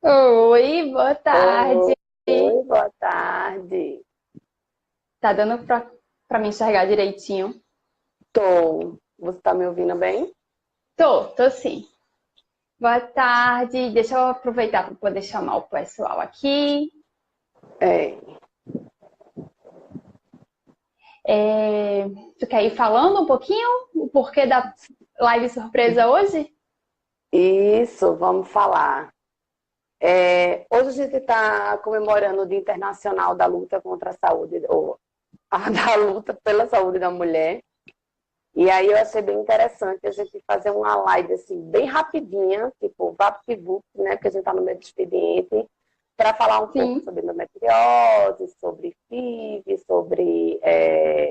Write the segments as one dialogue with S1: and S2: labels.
S1: Oi, boa tarde.
S2: Oi, boa tarde.
S1: Tá dando pra me enxergar direitinho?
S2: Tô. Você tá me ouvindo bem?
S1: Tô sim. Boa tarde. Deixa eu aproveitar para poder chamar o pessoal aqui.
S2: É.
S1: Tu quer ir falando um pouquinho o porquê da live surpresa hoje?
S2: Isso, vamos falar. Hoje a gente está comemorando o Dia Internacional da Luta contra a Saúde, ou da luta pela saúde da mulher. E aí eu achei bem interessante a gente fazer uma live assim, bem rapidinha, tipo VaptVupt, né? Porque a gente está no meio do expediente, para falar um pouco
S1: Sim.
S2: sobre endometriose, sobre FIV, sobre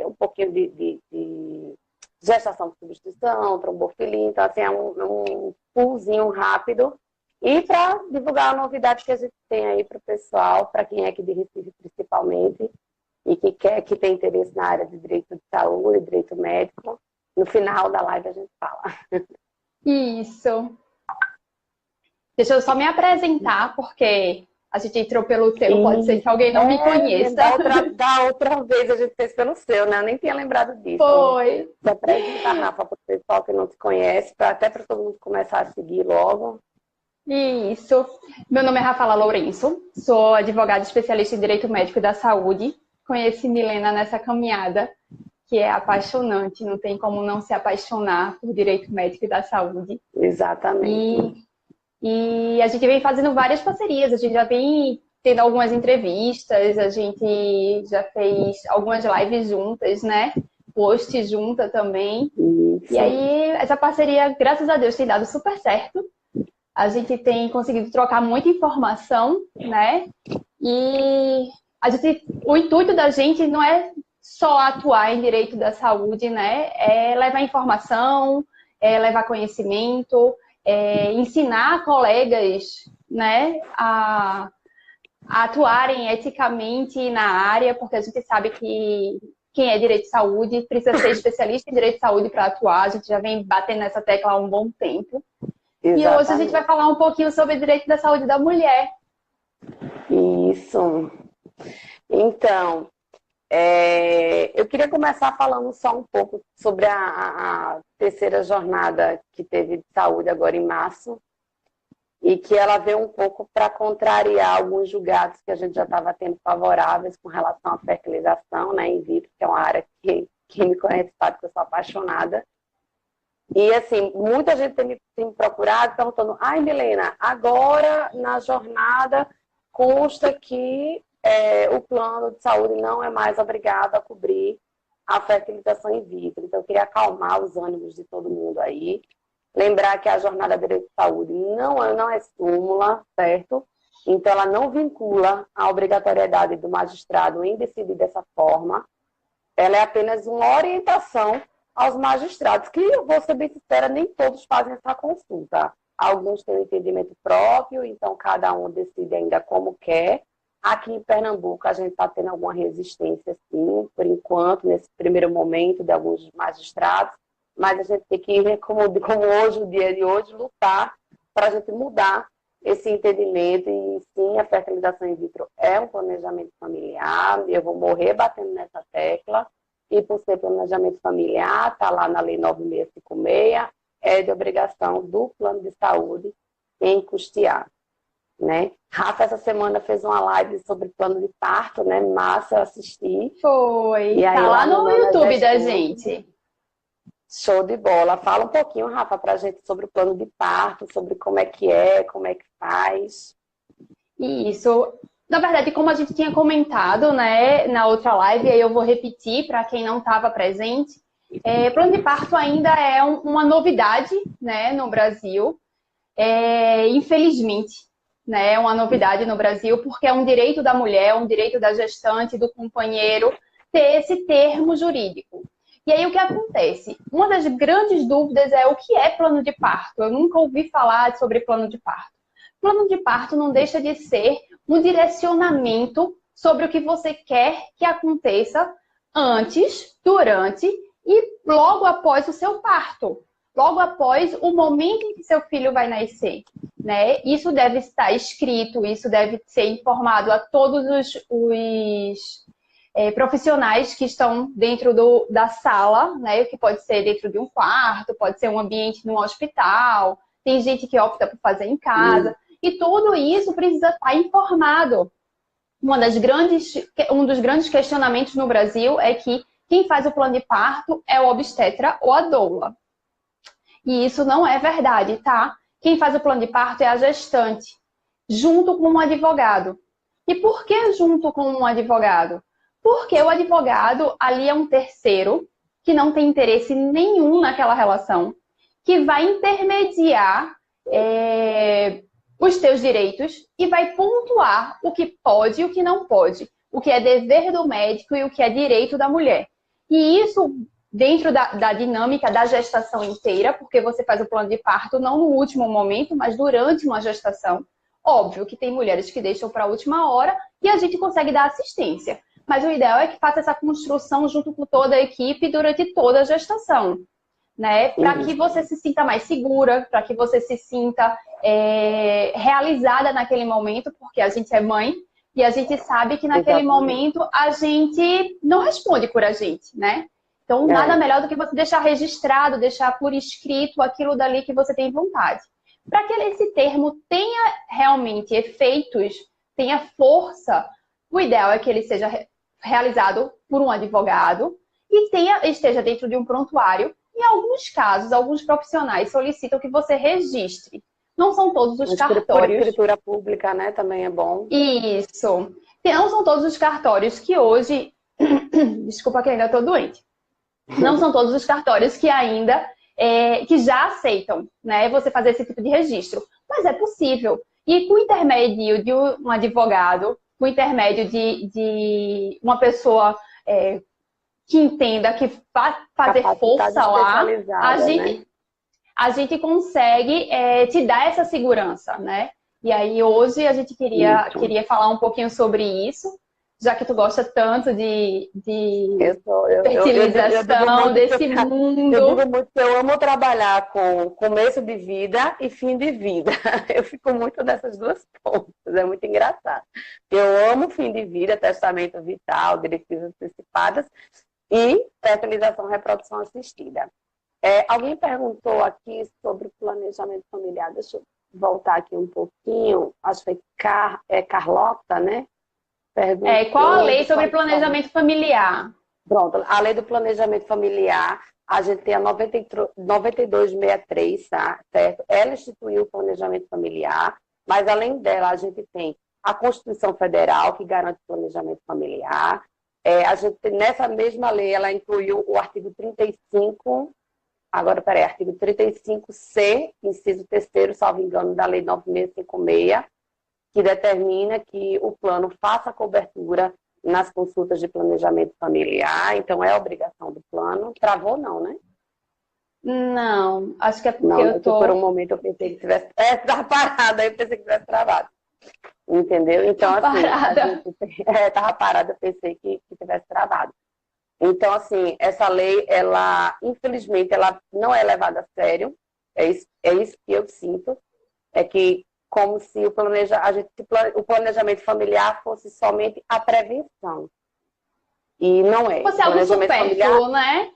S2: um pouquinho de gestação por substituição, trombofilia. Então, assim, é um poolzinho rápido. E para divulgar a novidade que a gente tem aí para o pessoal, para quem é aqui de Recife principalmente, e que quer, que tem interesse na área de direito de saúde, direito médico. No final da live a gente fala.
S1: Isso. Deixa eu só me apresentar, porque a gente entrou pelo teu, pode ser
S2: E
S1: que alguém não me conheça.
S2: da outra vez a gente fez pelo seu, né? Eu nem tinha lembrado disso. Então,
S1: Foi.
S2: se apresenta, Rafa, para o pessoal que não te conhece, até para todo mundo começar a seguir logo.
S1: Isso. Meu nome é Rafaela Lourenço, sou advogada especialista em Direito Médico da Saúde. Conheci Milena nessa caminhada, que é apaixonante, não tem como não se apaixonar por Direito Médico e da Saúde.
S2: Exatamente.
S1: E, e a gente vem fazendo várias parcerias, a gente já vem tendo algumas entrevistas, a gente já fez algumas lives juntas, né? Post junta também. E
S2: Isso.
S1: aí, essa parceria, graças a Deus, tem dado super certo. A gente tem conseguido trocar muita informação, né? E o intuito da gente não é só atuar em direito da saúde, né? É levar informação, é levar conhecimento, é ensinar colegas, né, a atuarem eticamente na área, porque a gente sabe que quem é direito de saúde precisa ser especialista em direito de saúde para atuar. A gente já vem batendo nessa tecla há um bom tempo. E hoje a gente vai
S2: Exatamente.
S1: falar um pouquinho sobre o direito da saúde da mulher.
S2: Isso. Então, eu queria começar falando só um pouco sobre a terceira jornada que teve de saúde agora em março, e que ela veio um pouco para contrariar alguns julgados que a gente já estava tendo favoráveis com relação à fertilização, né, in vitro, que é uma área que quem me conhece sabe que eu sou apaixonada. E, assim, muita gente tem me procurado perguntando: ai, Milena, agora na jornada consta que o plano de saúde não é mais obrigado a cobrir a fertilização in vitro. Então, eu queria acalmar os ânimos de todo mundo aí. Lembrar que a jornada de direito de saúde não é súmula, certo? Então, ela não vincula a obrigatoriedade do magistrado em decidir dessa forma. Ela é apenas uma orientação aos magistrados, que, eu vou ser bem sincera, nem todos fazem essa consulta. Alguns têm um entendimento próprio, então cada um decide ainda como quer. Aqui em Pernambuco, a gente está tendo alguma resistência, sim, por enquanto, nesse primeiro momento, de alguns magistrados, mas a gente tem que, como hoje, o dia de hoje, lutar para a gente mudar esse entendimento. E sim, a fertilização in vitro é um planejamento familiar, eu vou morrer batendo nessa tecla, e por ser planejamento familiar, está lá na Lei 9656, é de obrigação do plano de saúde em custear, né? Rafa, essa semana fez uma live sobre plano de parto, né? Massa, eu assisti. E
S1: Foi.
S2: aí
S1: Tá lá
S2: lá no
S1: no
S2: Nona
S1: YouTube da
S2: Gestante,
S1: gente.
S2: show de bola. Fala um pouquinho, Rafa, para a gente sobre o plano de parto, sobre como é que faz.
S1: Isso. Na verdade, como a gente tinha comentado, né, na outra live, aí eu vou repetir para quem não estava presente. Plano de parto ainda é uma novidade, né, no Brasil. Infelizmente, né, é uma novidade no Brasil, porque é um direito da mulher, um direito da gestante, do companheiro, ter esse termo jurídico. E aí o que acontece? Uma das grandes dúvidas é o que é plano de parto. Eu nunca ouvi falar sobre plano de parto. Plano de parto não deixa de ser um direcionamento sobre o que você quer que aconteça antes, durante e logo após o seu parto. logo após o momento em que seu filho vai nascer, né? Isso deve estar escrito, isso deve ser informado a todos os profissionais que estão dentro da sala, né? Que pode ser dentro de um quarto, pode ser um ambiente num hospital, tem gente que opta por fazer em casa, e tudo isso precisa estar informado. Um dos grandes questionamentos no Brasil é que quem faz o plano de parto é o obstetra ou a doula. E isso não é verdade, tá? Quem faz o plano de parto é a gestante, junto com um advogado. E por que junto com um advogado? Porque o advogado ali é um terceiro que não tem interesse nenhum naquela relação, que vai intermediar os teus direitos e vai pontuar o que pode e o que não pode, o que é dever do médico e o que é direito da mulher. E isso dentro da dinâmica da gestação inteira, porque você faz o plano de parto não no último momento, mas durante uma gestação. Óbvio que tem mulheres que deixam para a última hora e a gente consegue dar assistência. Mas o ideal é que faça essa construção junto com toda a equipe durante toda a gestação, né? Para que você se sinta mais segura, para que você se sinta realizada naquele momento, porque a gente é mãe e a gente sabe que naquele momento a gente não responde por a gente, né? Então, nada melhor do que você deixar registrado, deixar por escrito aquilo dali que você tem vontade. Para que esse termo tenha realmente efeitos, tenha força, o ideal é que ele seja realizado por um advogado e esteja dentro de um prontuário. Em alguns casos, alguns profissionais solicitam que você registre. Não são todos os cartórios.
S2: Por escritura pública, né? Também é bom.
S1: Isso. Não são todos os cartórios que hoje... Desculpa que ainda estou doente. Não são todos os cartórios que ainda... que já aceitam, né, você fazer esse tipo de registro. Mas é possível. E com o intermédio de um advogado, com o intermédio de uma pessoa que entenda, que vá fazer força lá, a gente consegue te dar essa segurança, né? E aí hoje a gente queria falar um pouquinho sobre isso, já que tu gosta tanto de fertilização, desse mundo.
S2: Eu digo muito que eu amo trabalhar com começo de vida e fim de vida. Eu fico muito nessas duas pontas, é muito engraçado. Eu amo fim de vida, testamento vital, diretrizes antecipadas e fertilização e reprodução assistida. Alguém perguntou aqui sobre planejamento familiar. Deixa eu voltar aqui um pouquinho. Acho que foi Carlota, né?
S1: Qual a lei sobre planejamento familiar?
S2: Pronto, a lei do planejamento familiar, a gente tem a 9263, tá? Certo? Ela instituiu o planejamento familiar, mas além dela, a gente tem a Constituição Federal, que garante o planejamento familiar. A gente, nessa mesma lei, ela incluiu o artigo 35, artigo 35C, inciso 3º, salvo engano, da lei 9656, que determina que o plano faça cobertura nas consultas de planejamento familiar, então é obrigação do plano. Travou não, né?
S1: Não, acho que é porque
S2: não,
S1: eu tô...
S2: Por um momento eu pensei que tivesse... Estava parada, aí eu pensei que tivesse travado. Entendeu? Então, estava parada, eu pensei que tivesse travado. Então, assim, essa lei, ela, infelizmente, ela não é levada a sério. É isso que eu sinto. É que como se o planejamento familiar fosse somente a prevenção. E não é.
S1: Fosse algo supérfluo, né?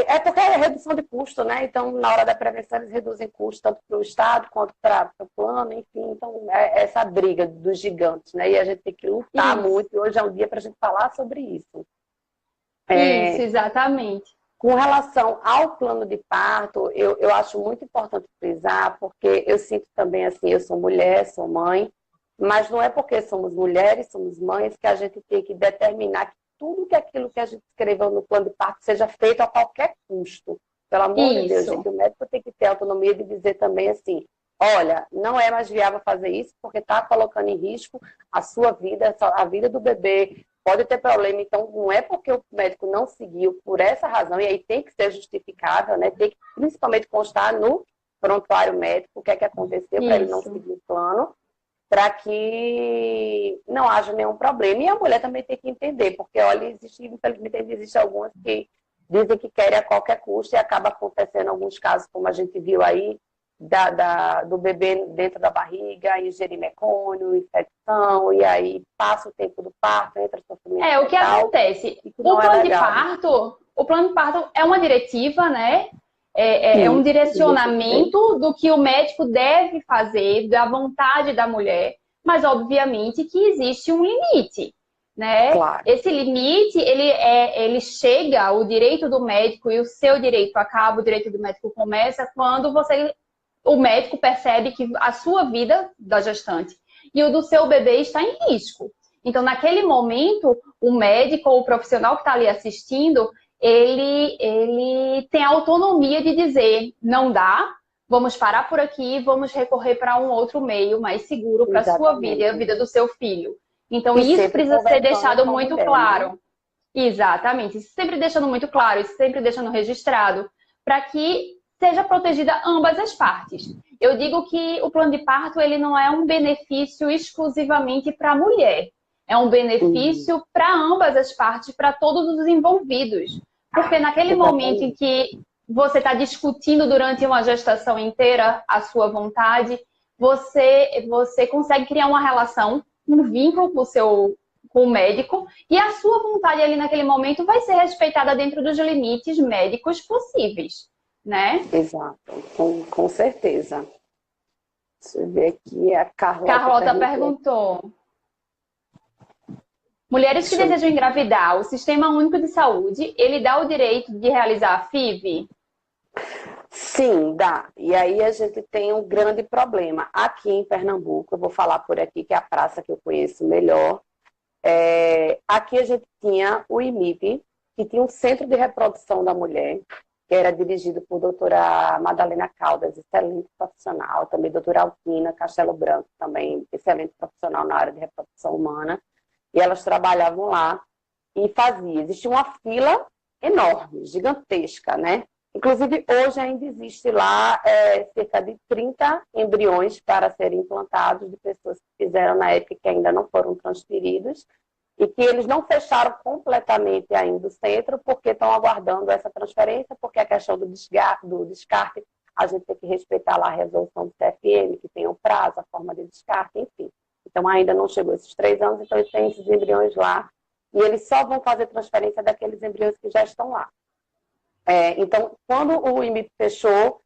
S2: É porque é redução de custo, né? Então, na hora da prevenção, eles reduzem custo tanto para o Estado quanto para o plano, enfim. Então, é essa briga dos gigantes, né? E a gente tem que lutar muito. E hoje é um dia para a gente falar sobre isso.
S1: Isso, exatamente.
S2: Com relação ao plano de parto, eu acho muito importante frisar, porque eu sinto também assim, eu sou mulher, sou mãe, mas não é porque somos mulheres, somos mães, que a gente tem que determinar que tudo aquilo que a gente escreveu no plano de parto seja feito a qualquer custo. Pelo amor de Deus, gente, o médico tem que ter autonomia de dizer também assim, olha, não é mais viável fazer isso porque está colocando em risco a sua vida, a vida do bebê, pode ter problema. Então, não é porque o médico não seguiu por essa razão, e aí tem que ser justificável, né? Tem que principalmente constar no prontuário médico o que é que aconteceu para ele não seguir o plano, para que não haja nenhum problema. E a mulher também tem que entender, porque, olha, infelizmente, existem algumas que dizem que querem a qualquer custo e acaba acontecendo alguns casos, como a gente viu aí, do bebê dentro da barriga, ingerir mecônio, infecção, e aí passa o tempo do parto, entra sofrimento
S1: O que
S2: fetal,
S1: acontece?
S2: e que não é legal.
S1: O plano de parto é uma diretiva, né? É um
S2: Sim,
S1: direcionamento do que o médico deve fazer, da vontade da mulher, mas obviamente que existe um limite, né?
S2: claro,
S1: Esse limite, ele chega, o direito do médico e o seu direito acaba, o direito do médico começa quando o médico percebe que a sua vida da gestante e o do seu bebê está em risco. Então, naquele momento, o médico ou o profissional que está ali assistindo, ele tem a autonomia de dizer, não dá, vamos parar por aqui, vamos recorrer para um outro meio mais seguro para a sua vida e a
S2: exatamente.
S1: vida do seu filho. Então,
S2: E
S1: isso
S2: sempre
S1: precisa ser
S2: conversando
S1: deixado
S2: com a
S1: muito
S2: mulher, né?
S1: claro. Exatamente, isso sempre deixando muito claro, isso sempre deixando registrado, para que seja protegida ambas as partes. Eu digo que o plano de parto ele não é um benefício exclusivamente para a mulher, é um
S2: Uhum.
S1: benefício para ambas as partes, para todos os envolvidos. Porque naquele momento em
S2: Exatamente.
S1: que você está discutindo durante uma gestação inteira a sua vontade, você consegue criar uma relação, um vínculo com o médico, e a sua vontade ali naquele momento vai ser respeitada dentro dos limites médicos possíveis, né?
S2: Exato, com certeza. Deixa eu ver aqui, a Carlota
S1: Carlota
S2: perguntou.
S1: perguntou: mulheres que
S2: Deixa eu...
S1: desejam engravidar, o Sistema Único de Saúde, ele dá o direito de realizar a FIV?
S2: Sim, dá. E aí a gente tem um grande problema. Aqui em Pernambuco, eu vou falar por aqui, que é a praça que eu conheço melhor. Aqui a gente tinha o IMIP, que tinha um centro de reprodução da mulher, que era dirigido por doutora Madalena Caldas, excelente profissional, também doutora Alpina Castelo Branco, também excelente profissional na área de reprodução humana, e elas trabalhavam lá e faziam. Existia uma fila enorme, gigantesca, né? Inclusive, hoje ainda existe lá cerca de 30 embriões para serem implantados de pessoas que fizeram na época que ainda não foram transferidos, e que eles não fecharam completamente ainda o centro, porque estão aguardando essa transferência, porque a questão do descarte, a gente tem que respeitar lá a resolução do CFM, que tem um prazo, a forma de descarte, enfim. Então, ainda não chegou esses 3 anos, então eles têm esses embriões lá, e eles só vão fazer transferência daqueles embriões que já estão lá. Então, quando o IMIP fechou,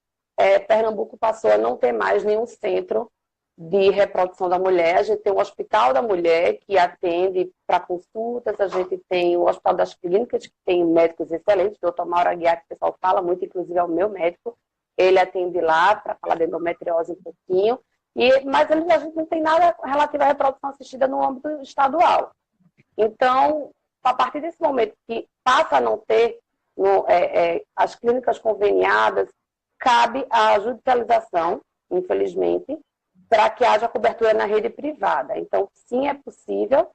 S2: Pernambuco passou a não ter mais nenhum centro de reprodução da mulher. A gente tem o Hospital da Mulher, que atende para consultas, a gente tem o Hospital das Clínicas, que tem médicos excelentes, o doutor Mauro Aguiar, que o pessoal fala muito, inclusive é o meu médico, ele atende lá para falar de endometriose um pouquinho, mas a gente não tem nada relativo à reprodução assistida no âmbito estadual. Então, a partir desse momento que passa a não ter as clínicas conveniadas, cabe a judicialização, infelizmente, para que haja cobertura na rede privada. Então, sim, é possível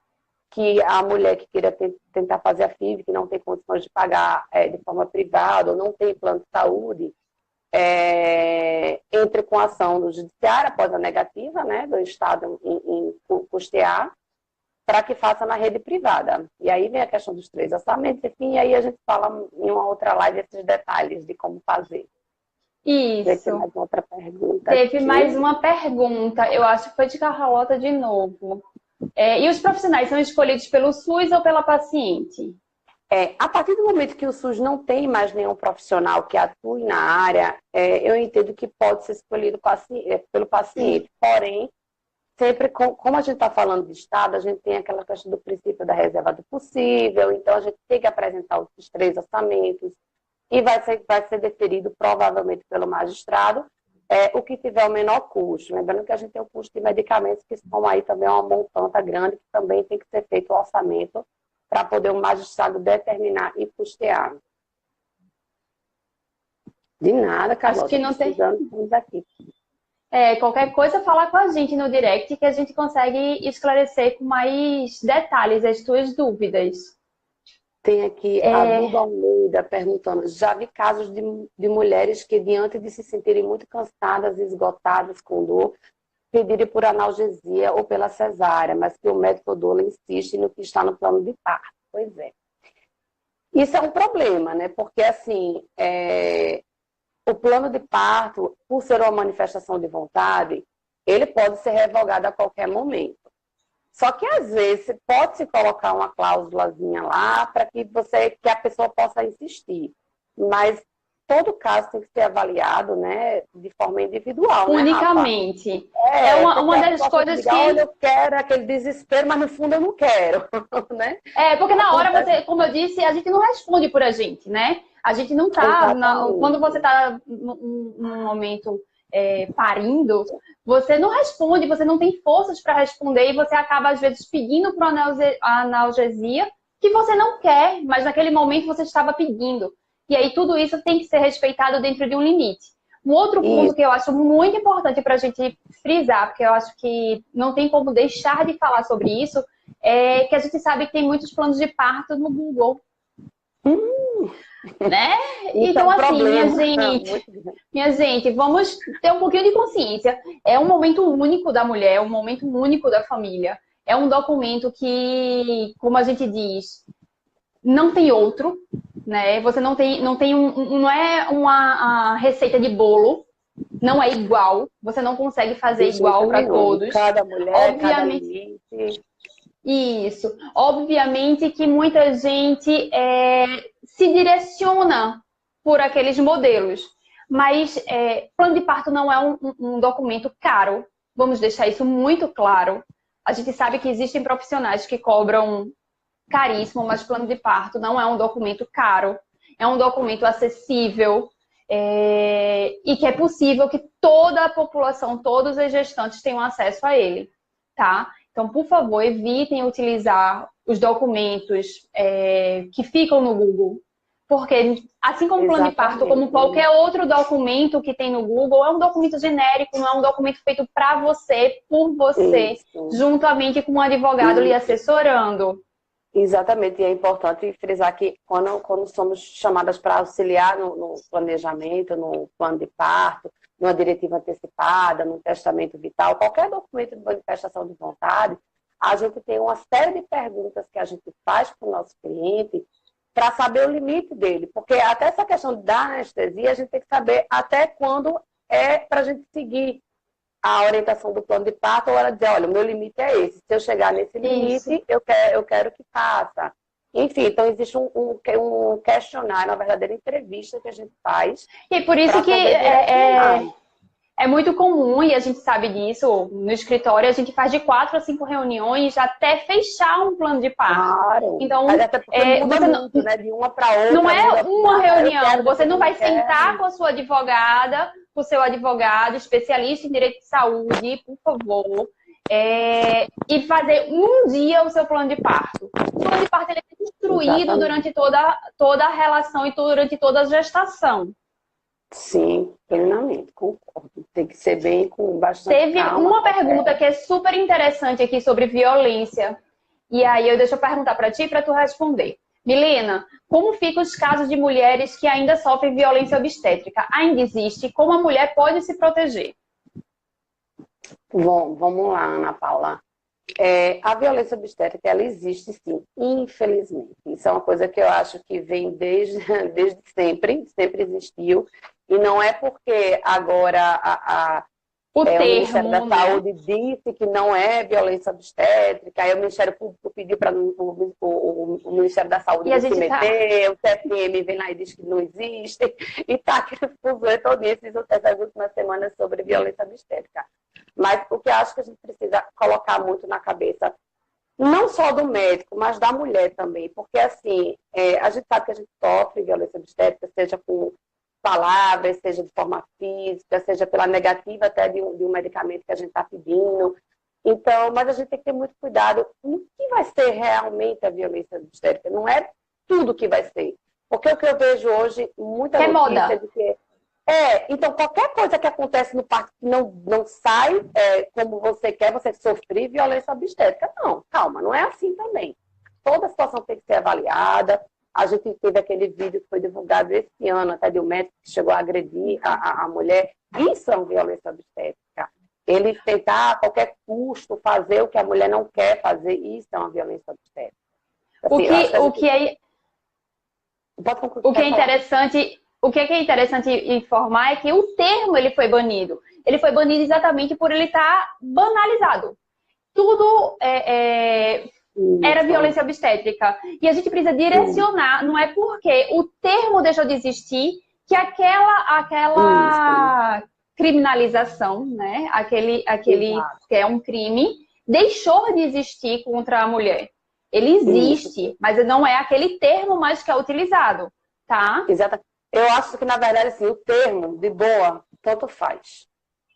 S2: que a mulher que queira tentar fazer a FIV, que não tem condições de pagar de forma privada ou não tem plano de saúde, entre com a ação do judiciário após a negativa, né, do Estado em custear, para que faça na rede privada. E aí vem a questão dos 3 orçamentos, enfim, e aí a gente fala em uma outra live esses detalhes de como fazer. Tem
S1: Isso.
S2: mais uma outra pergunta
S1: Teve mais
S2: aqui.
S1: uma pergunta, eu acho que foi de Carlota de novo. E os profissionais são escolhidos pelo SUS ou pela paciente?
S2: A partir do momento que o SUS não tem mais nenhum profissional que atue na área, eu entendo que pode ser escolhido pelo paciente. Porém, sempre, como a gente está falando de Estado, a gente tem aquela questão do princípio da reserva do possível, então a gente tem que apresentar os 3 orçamentos e vai ser deferido provavelmente pelo magistrado o que tiver o menor custo. Lembrando que a gente tem o custo de medicamentos, que são aí também uma montanta grande, que também tem que ser feito o orçamento para poder o magistrado determinar e custear. De nada,
S1: Acho
S2: Carlota,
S1: que não tem.
S2: precisando, estamos aqui.
S1: Qualquer coisa, falar com a gente no direct que a gente consegue esclarecer com mais detalhes as tuas dúvidas.
S2: Tem aqui a Duda Almeida perguntando: já vi casos de mulheres que, diante de se sentirem muito cansadas e esgotadas com dor, pedirem por analgesia ou pela cesárea, mas que o médico doula insiste no que está no plano de parto. Pois é. Isso é um problema, né? Porque, assim, o plano de parto, por ser uma manifestação de vontade, ele pode ser revogado a qualquer momento. Só que, às vezes, pode-se colocar uma cláusulazinha lá para que a pessoa possa insistir. Mas todo caso tem que ser avaliado, né, de forma individual, né, Rafa?
S1: Unicamente. É uma das coisas que...
S2: Olha, eu quero aquele desespero, mas no fundo eu não quero, né?
S1: Porque na hora você, como eu disse, a gente não responde por a gente, né? A gente não tá, quando você está num momento parindo, você não responde, você não tem forças para responder e você acaba, às vezes, pedindo para a analgesia que você não quer, mas naquele momento você estava pedindo. E aí tudo isso tem que ser respeitado dentro de um limite. Um outro ponto que eu acho muito importante para a gente frisar, porque eu acho que não tem como deixar de falar sobre isso, é que a gente sabe que tem muitos planos de parto no Google. Né? Então, assim, minha gente, vamos ter um pouquinho de consciência. É um momento único da mulher, é um momento único da família. É um documento que, como a gente diz, não tem outro, né? Você não é uma receita de bolo, não é igual. Você não consegue fazer igual para todos.
S2: Cada mulher, obviamente, cada limite.
S1: Isso. Obviamente que muita gente se direciona por aqueles modelos. Mas plano de parto não é um documento caro. Vamos deixar isso muito claro. A gente sabe que existem profissionais que cobram caríssimo, mas plano de parto não é um documento caro. É um documento acessível e que é possível que toda a população, todos os gestantes tenham acesso a ele, tá? Então, por favor, evitem utilizar os documentos que ficam no Google. Porque, assim como o plano de parto, como qualquer outro documento que tem no Google, é um documento genérico, não é um documento feito para você, por você, juntamente com um advogado lhe assessorando.
S2: Exatamente, e é importante frisar que quando somos chamadas para auxiliar no planejamento, no plano de parto, numa diretiva antecipada, num testamento vital, qualquer documento de manifestação de vontade, a gente tem uma série de perguntas que a gente faz para o nosso cliente para saber o limite dele. Porque até essa questão da anestesia, a gente tem que saber até quando é para a gente seguir a orientação do plano de parto, ou ela dizer, olha, o meu limite é esse. Se eu chegar nesse limite, eu quero que faça. Enfim, então existe um questionário, uma verdadeira entrevista que a gente faz.
S1: E por isso que é muito comum, e a gente sabe disso, no escritório a gente faz de 4 a 5 reuniões até fechar um plano de parto.
S2: Claro.
S1: Então,
S2: você muito, né? De uma para outra.
S1: Não é uma reunião, você não vai sentar com a sua advogada, com o seu advogado, especialista em direito de saúde, por favor, e fazer um dia o seu plano de parto. O plano de parto ele é construído durante toda a relação e durante toda a gestação.
S2: Sim, plenamente, concordo. Tem que ser bem com bastante calma.
S1: Teve uma pergunta que é super interessante aqui sobre violência. E aí eu deixo eu perguntar para ti para tu responder. Milena, como ficam os casos de mulheres que ainda sofrem violência obstétrica? Ainda existe? Como a mulher pode se proteger?
S2: Bom, vamos lá, Ana Paula. A violência obstétrica, ela existe sim, infelizmente. Isso é uma coisa que eu acho que vem desde sempre existiu. E não é porque agora o Ministério da Saúde disse que não é violência obstétrica, aí o Ministério Público pediu para o Ministério da Saúde se meter, o CFM vem lá e diz que não existe, e está aquele fuzuê todo essas últimas semanas sobre violência obstétrica. Mas o que eu acho que a gente precisa colocar muito na cabeça, não só do médico, mas da mulher também, porque assim, a gente sabe que a gente sofre violência obstétrica, seja com palavras, seja de forma física, seja pela negativa até de um medicamento que a gente está pedindo. Então, mas a gente tem que ter muito cuidado no que vai ser realmente a violência obstétrica. Não é tudo que vai ser. Porque o que eu vejo hoje, muita notícia de que... então qualquer coisa que acontece no parto que não sai como você quer, você sofrer violência obstétrica. Não, calma, não é assim também. Toda situação tem que ser avaliada. A gente teve aquele vídeo que foi divulgado esse ano, até de um médico que chegou a agredir a mulher. Isso é uma violência obstétrica. Ele tentar a qualquer custo fazer o que a mulher não quer fazer, isso é uma violência obstétrica. Assim, Pode concluir,
S1: O que é
S2: quer falar?
S1: interessante, o que é interessante informar é que o termo ele foi banido. Ele foi banido exatamente por ele estar banalizado. Tudo era
S2: Isso,
S1: violência obstétrica. E a gente precisa direcionar, não é porque o termo deixou de existir que
S2: isso,
S1: aquela criminalização, né? Aquele
S2: exato,
S1: que é um crime, deixou de existir contra a mulher. Ele
S2: isso,
S1: existe, mas não é aquele termo mais que é utilizado, tá?
S2: exato. Eu acho que, na verdade, assim, o termo, de boa, tanto faz.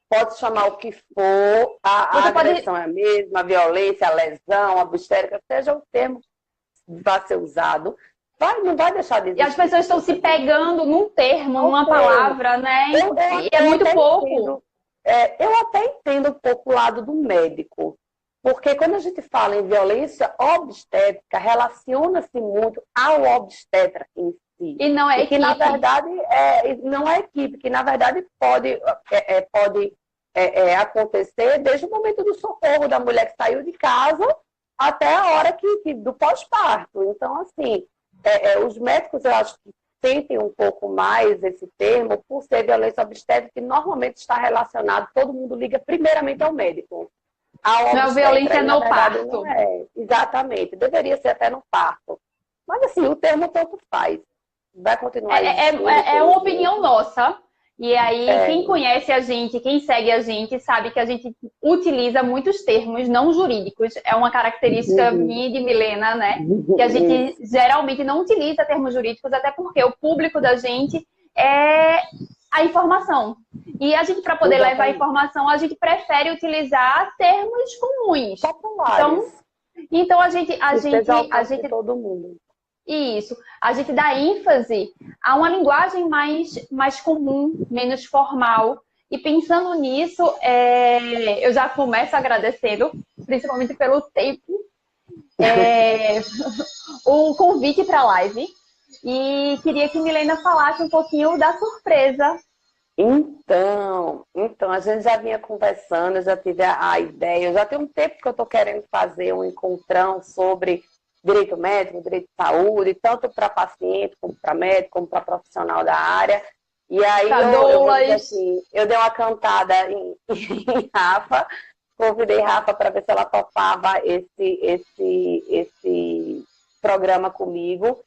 S2: Pode chamar o que for, a
S1: Você pode.
S2: agressão é a mesma, a violência, a lesão, a obstétrica, seja o termo que vai ser usado, não vai deixar de
S1: E as
S2: existir.
S1: pessoas estão se pegando num termo,
S2: O
S1: numa
S2: termo.
S1: palavra, né? E é
S2: Eu
S1: muito
S2: até
S1: pouco.
S2: entendo, eu até entendo um pouco o lado do médico, porque quando a gente fala em violência obstétrica, relaciona-se muito ao obstetra em si.
S1: E não é
S2: E que, na
S1: equipe.
S2: verdade, não é equipe, que, na verdade, pode acontecer desde o momento do socorro da mulher que saiu de casa até a hora do pós-parto. Então, assim, os médicos, eu acho que sentem um pouco mais esse termo por ser violência obstétrica, que normalmente está relacionado, todo mundo liga primeiramente ao médico, ao
S1: Não é
S2: obstetra,
S1: violência
S2: e na
S1: no
S2: verdade não
S1: parto.
S2: é. Exatamente, deveria ser até no parto. Mas assim, o termo tanto faz. Vai continuar existindo,
S1: É uma
S2: infelizmente.
S1: opinião nossa. E aí,
S2: É,
S1: quem conhece a gente, quem segue a gente, sabe que a gente utiliza muitos termos não jurídicos. É uma característica
S2: uhum,
S1: minha e de Milena, né? Que a gente
S2: isso,
S1: geralmente não utiliza termos jurídicos, até porque o público da gente é a informação. E a gente, para poder levar a
S2: exatamente.
S1: informação, a gente prefere utilizar termos comuns.
S2: Populares,
S1: Então a
S2: que esteja ao
S1: gente, a
S2: alcance de
S1: gente
S2: todo mundo.
S1: isso. A gente dá ênfase a uma linguagem mais comum, menos formal. E pensando nisso, eu já começo agradecendo, principalmente pelo tempo, é, o convite para a live. E queria que Milena falasse um pouquinho da surpresa.
S2: Então, a gente já vinha conversando, eu já tive a ideia, já tem um tempo que eu estou querendo fazer um encontrão sobre direito médico, direito de saúde, tanto para paciente, como para médico, como para profissional da área. E aí
S1: Para
S2: eu vou dizer
S1: doulas.
S2: assim, eu dei uma cantada em Rafa, convidei Rafa para ver se ela topava esse programa comigo.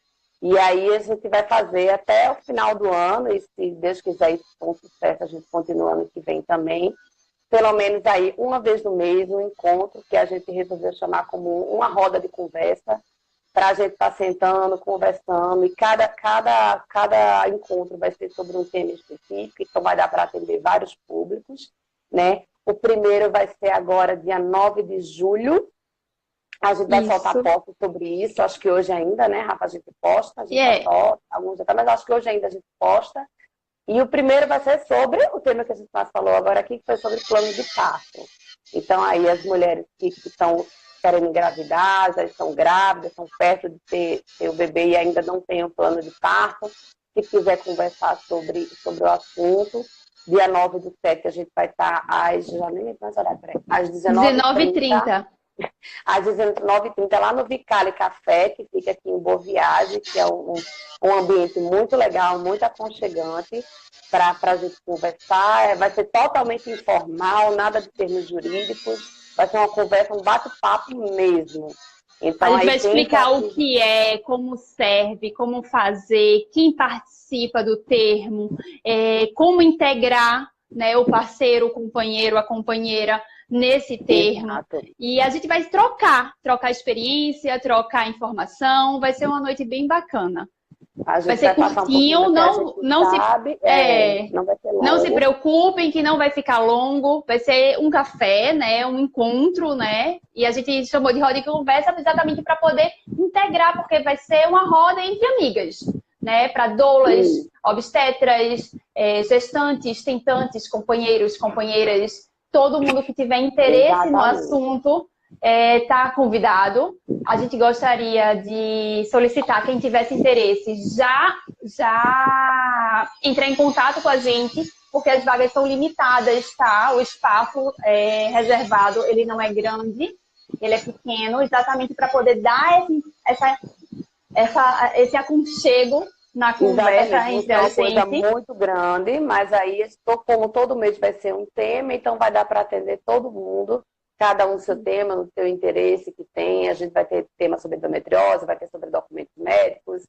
S2: E aí a gente vai fazer até o final do ano, e se Deus quiser isso com sucesso, a gente continua ano que vem também. Pelo menos aí, uma vez no mês, um encontro que a gente resolveu chamar como uma roda de conversa, para a gente estar sentando, conversando, e cada encontro vai ser sobre um tema específico, então vai dar para atender vários públicos, né? O primeiro vai ser agora, dia 9 de julho, a gente vai soltar
S1: Isso.
S2: posts sobre isso, acho que hoje ainda, né, Rafa, a gente posta, a gente já
S1: Yeah.
S2: solta, alguns já tá, mas acho que hoje ainda a gente posta. E o primeiro vai ser sobre o tema que a gente mais falou agora aqui, que foi sobre plano de parto. Então, aí as mulheres que estão querendo engravidar, já estão grávidas, estão perto de ter o bebê e ainda não têm o plano de parto, se quiser conversar sobre o assunto, dia 9 do 7 a gente vai estar já nem lembro mais horário, às 19h30.
S1: 19h30.
S2: Às 19h30, lá no Vicale Café, que fica aqui em Boa Viagem, que é um ambiente muito legal, muito aconchegante para a gente conversar. Vai ser totalmente informal, nada de termos jurídicos. Vai ser uma conversa, um bate-papo mesmo.
S1: A
S2: Então,
S1: gente
S2: aí
S1: vai
S2: quem
S1: explicar
S2: tá...
S1: o que é, como serve, como fazer, quem participa do termo, como integrar, né, o parceiro, o companheiro, a companheira nesse termo.
S2: Exato.
S1: E a gente vai trocar experiência, trocar informação. Vai ser uma noite bem bacana.
S2: A
S1: Vai
S2: gente
S1: ser
S2: vai passar um pouquinho
S1: curtinho,
S2: do que a gente sabe, não vai ser
S1: não se
S2: longo.
S1: preocupem que não vai ficar longo, vai ser um café, né, um encontro, né, e a gente chamou de roda de conversa exatamente para poder integrar, porque vai ser uma roda entre amigas, né, para doulas, obstetras, gestantes, tentantes, companheiros, companheiras, todo mundo que tiver interesse no
S2: Exatamente.
S1: assunto está convidado. A gente gostaria de solicitar quem tivesse interesse já entrar em contato com a gente, porque as vagas são limitadas, tá? O espaço reservado, ele não é grande, ele é pequeno, exatamente para poder dar esse aconchego na conversa
S2: Exatamente,
S1: entre
S2: não é
S1: a
S2: uma coisa
S1: gente.
S2: muito grande, mas aí, como todo mês vai ser um tema, então vai dar para atender todo mundo, cada um no seu tema, no seu interesse que tem. A gente vai ter tema sobre endometriose, vai ter sobre documentos médicos,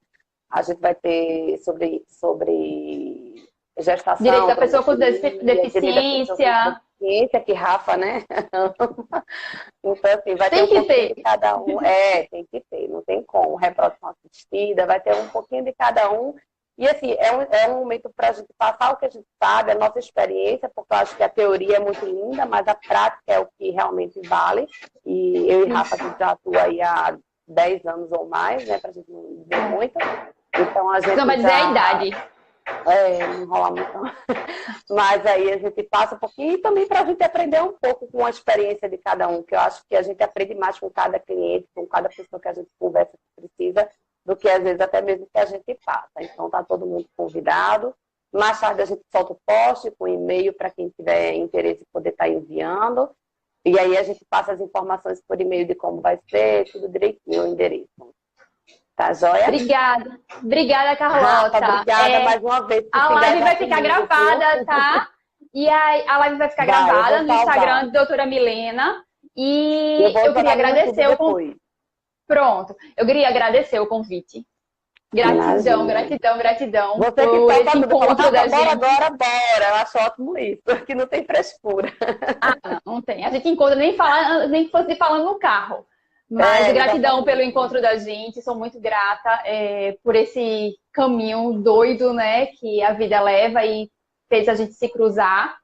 S2: a gente vai ter sobre
S1: Direito
S2: gestação,
S1: da pessoa com
S2: cromofilia, direito da pessoa com
S1: deficiência.
S2: deficiência, que Rafa, né? Então, assim, vai ter
S1: Tem
S2: um
S1: que
S2: pouquinho de
S1: ter.
S2: cada um. Tem que ter, não tem como. Reprodução assistida, vai ter um pouquinho de cada um. E, assim, é um momento para a gente passar o que a gente sabe, a nossa experiência, porque eu acho que a teoria é muito linda, mas a prática é o que realmente vale. E eu e Rafa, a gente já atua aí há 10 anos ou mais, né, para a gente não dizer muito. Então, a
S1: Não vai
S2: gente
S1: dizer a
S2: já...
S1: idade.
S2: não rola muito. Mas aí a gente passa um pouquinho e também para a gente aprender um pouco com a experiência de cada um, que eu acho que a gente aprende mais com cada cliente, com cada pessoa que a gente conversa que precisa, do que às vezes até mesmo que a gente passa. Então tá todo mundo convidado. Mais tarde a gente solta o post com e-mail para quem tiver interesse poder estar enviando. E aí a gente passa as informações por e-mail de como vai ser, tudo direitinho, o endereço. Tá joia?
S1: Obrigada. Obrigada,
S2: Rafa,
S1: Carlota.
S2: obrigada mais uma vez por
S1: A
S2: se
S1: live vai
S2: engajar
S1: ficar
S2: comigo, viu?
S1: gravada, tá? E a live vai ficar
S2: Vai, eu
S1: gravada
S2: vou
S1: no
S2: salvar.
S1: Instagram da doutora Milena.
S2: Eu
S1: E
S2: vou
S1: eu queria
S2: jogar no YouTube
S1: agradecer
S2: depois.
S1: Pronto. Eu queria agradecer o convite. Gratidão,
S2: Imagina.
S1: gratidão, gratidão
S2: Você que
S1: por
S2: topa
S1: esse
S2: tudo. Falou,
S1: encontro
S2: Rafa,
S1: da
S2: bora
S1: gente.
S2: agora, bora. Eu acho ótimo isso, que não tem frescura.
S1: Ah, não tem. A gente encontra nem que fosse falando no carro. Mas gratidão pelo
S2: Exatamente.
S1: encontro da gente. Sou muito grata por esse caminho doido, né, que a vida leva e fez a gente se cruzar.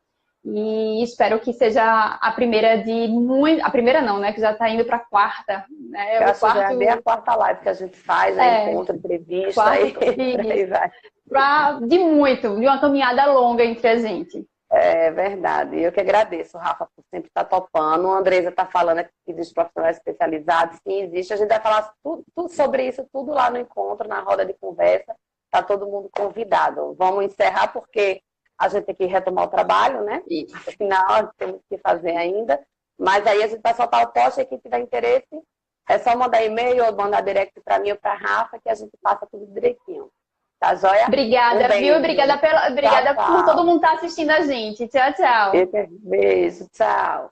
S1: E espero que seja a primeira de muito. A primeira não, né? Que já está indo para a quarta. Né?
S2: Eu
S1: O
S2: acho que já é bem a
S1: quarto.
S2: quarta live que a gente faz, né? Encontro, entrevista
S1: Quarto
S2: e por aí vai.
S1: de uma caminhada longa entre a gente.
S2: É verdade. Eu que agradeço, Rafa, por sempre estar topando. A Andresa está falando aqui dos profissionais especializados. Sim, existe. A gente vai falar tudo sobre isso, tudo lá no encontro, na roda de conversa. Está todo mundo convidado. Vamos encerrar porque a gente tem que retomar o trabalho, né?
S1: Isso.
S2: Afinal, temos que fazer ainda. Mas aí a gente vai soltar o post e quem tiver interesse, é só mandar e-mail ou mandar direct para mim ou para a Rafa que a gente passa tudo direitinho. Tá joia?
S1: Obrigada, viu? Obrigada
S2: Tchau,
S1: por todo
S2: tchau.
S1: mundo estar assistindo a gente. Tchau, tchau.
S2: Beijo, tchau.